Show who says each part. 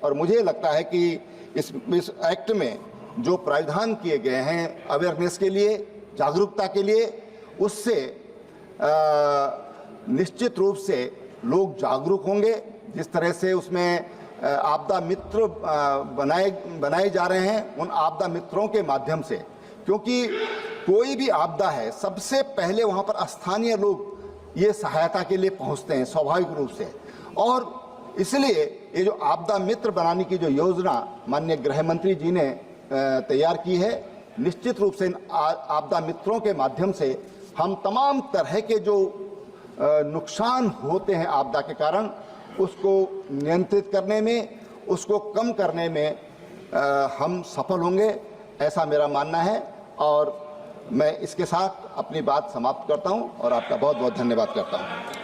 Speaker 1: और मुझे लगता है कि इस एक्ट में जो प्रावधान किए गए हैं अवेयरनेस के लिए, जागरूकता के लिए, उससे निश्चित रूप से लोग जागरूक होंगे। जिस तरह से उसमें आपदा मित्र बनाए जा रहे हैं, उन आपदा मित्रों के माध्यम से, क्योंकि कोई भी आपदा है सबसे पहले वहाँ पर स्थानीय लोग ये सहायता के लिए पहुँचते हैं स्वाभाविक रूप से। और इसलिए ये जो आपदा मित्र बनाने की जो योजना माननीय गृह मंत्री जी ने तैयार की है, निश्चित रूप से इन आपदा मित्रों के माध्यम से हम तमाम तरह के जो नुकसान होते हैं आपदा के कारण, उसको नियंत्रित करने में, उसको कम करने में हम सफल होंगे, ऐसा मेरा मानना है। और मैं इसके साथ अपनी बात समाप्त करता हूं और आपका बहुत बहुत धन्यवाद करता हूं।